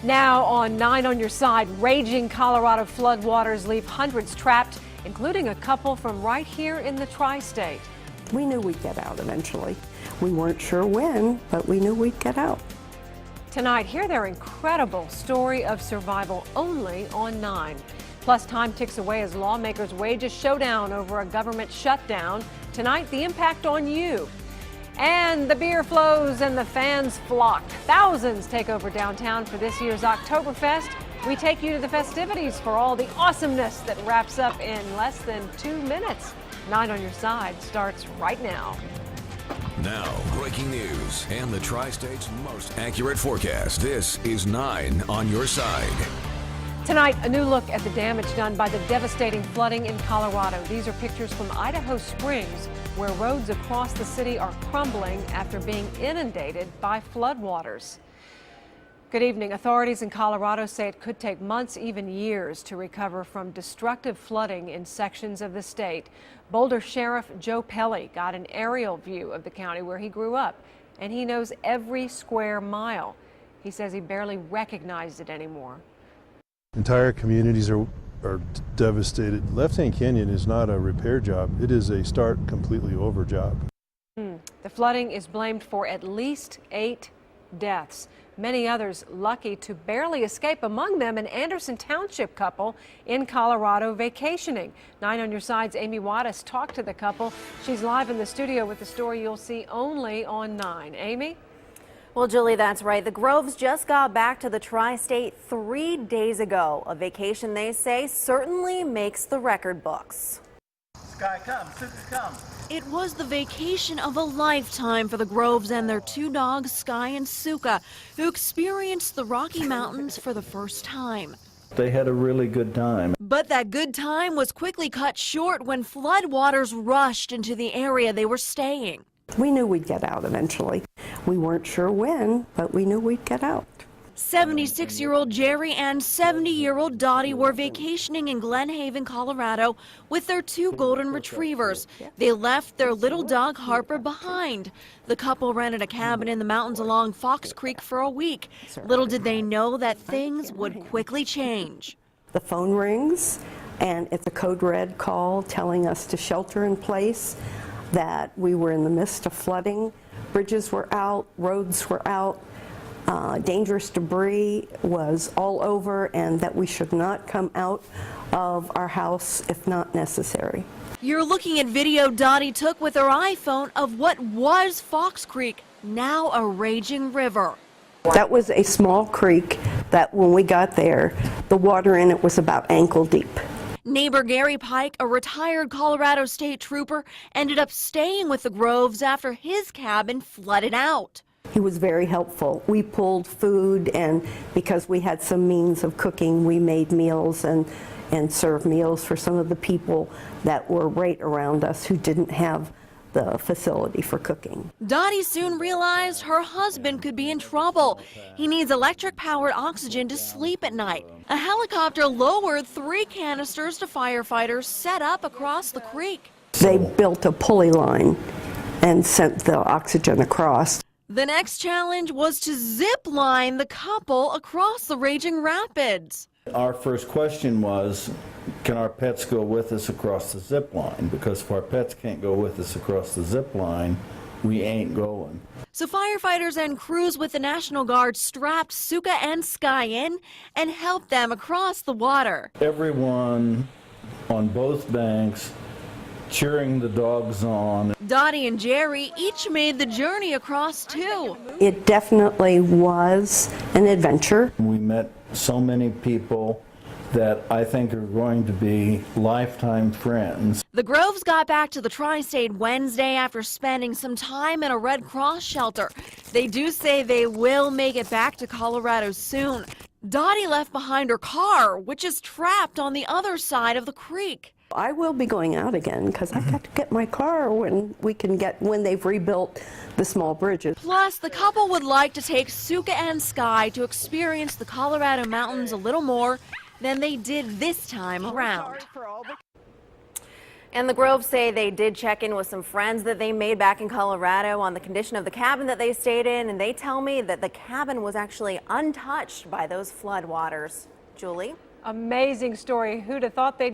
Now on 9 on your side, raging Colorado floodwaters leave hundreds trapped, including a couple from right here in the tri-state. We knew we'd get out eventually. We weren't sure when, but we knew we'd get out. Tonight, hear their incredible story of survival only on 9. Plus, time ticks away as lawmakers wage a showdown over a government shutdown. Tonight, the impact on you. And the beer flows and the fans flock. Thousands take over downtown for this year's Oktoberfest. We take you to the festivities for all the awesomeness that wraps up in less than 2 minutes. 9 on your side starts right now. Now, breaking news and the Tri-State's most accurate forecast. This is 9 on your side. Tonight, a new look at the damage done by the devastating flooding in Colorado. These are pictures from Idaho Springs, where roads across the city are crumbling after being inundated by floodwaters. Good evening. Authorities in Colorado say it could take months, even years, to recover from destructive flooding in sections of the state. Boulder Sheriff Joe Pelley got an aerial view of the county where he grew up, and he knows every square mile. He says he barely recognized it anymore. Entire communities are devastated. Left-Hand Canyon is not a repair job. It is a start completely over job. The flooding is blamed for at least 8 deaths. Many others lucky to barely escape, among them an Anderson Township couple in Colorado vacationing. 9 on your side's Amy Wattis talked to the couple. She's live in the studio with the story you'll see only on 9. Amy? Well, Julie, that's right. The Groves just got back to the tri-state 3 days ago. A vacation, they say, certainly makes the record books. Sky, come. Suka, come. It was the vacation of a lifetime for the Groves and their 2 dogs, Sky and Suka, who experienced the Rocky Mountains for the first time. They had a really good time. But that good time was quickly cut short when floodwaters rushed into the area they were staying. We knew we'd get out eventually. We weren't sure when, but we knew we'd get out. 76-year-old Jerry and 70-year-old Dottie were vacationing in Glen Haven, Colorado with their 2 golden retrievers. They left their little dog Harper behind. The couple rented a cabin in the mountains along Fox Creek for a week. Little did they know that things would quickly change. The phone rings, and it's a code red call telling us to shelter in place, that we were in the midst of flooding. Bridges were out, roads were out. Dangerous debris was all over, and that we should not come out of our house if not necessary. You're looking at video Dottie took with her iPhone of what was Fox Creek, now a raging river. That was a small creek that when we got there, the water in it was about ankle deep. Neighbor Gary Pike, a retired Colorado State Trooper, ended up staying with the Groves after his cabin flooded out. He was very helpful. We pulled food, and because we had some means of cooking, we made meals and served meals for some of the people that were right around us who didn't have the facility for cooking. Dottie soon realized her husband could be in trouble. He needs electric-powered oxygen to sleep at night. A helicopter lowered 3 canisters to firefighters set up across the creek. They built a pulley line and sent the oxygen across. The next challenge was to zip line the couple across the raging rapids. Our first question was, can our pets go with us across the zip line? Because if our pets can't go with us across the zip line, we ain't going. So firefighters and crews with the National Guard strapped Suka and Sky in and helped them across the water. Everyone on both banks cheering the dogs on. Dottie and Jerry each made the journey across too. It definitely was an adventure. We met so many people that I think are going to be lifetime friends. The Groves got back to the tri-state Wednesday after spending some time in a Red Cross shelter. They do say they will make it back to Colorado soon. Dottie left behind her car, which is trapped on the other side of the creek. I will be going out again because I've got to get my car when they've rebuilt the small bridges. Plus, the couple would like to take Suka and Sky to experience the Colorado mountains a little more than they did this time around. And the Groves say they did check in with some friends that they made back in Colorado on the condition of the cabin that they stayed in, and they tell me that the cabin was actually untouched by those floodwaters. Julie? Amazing story. Who'd have thought they'd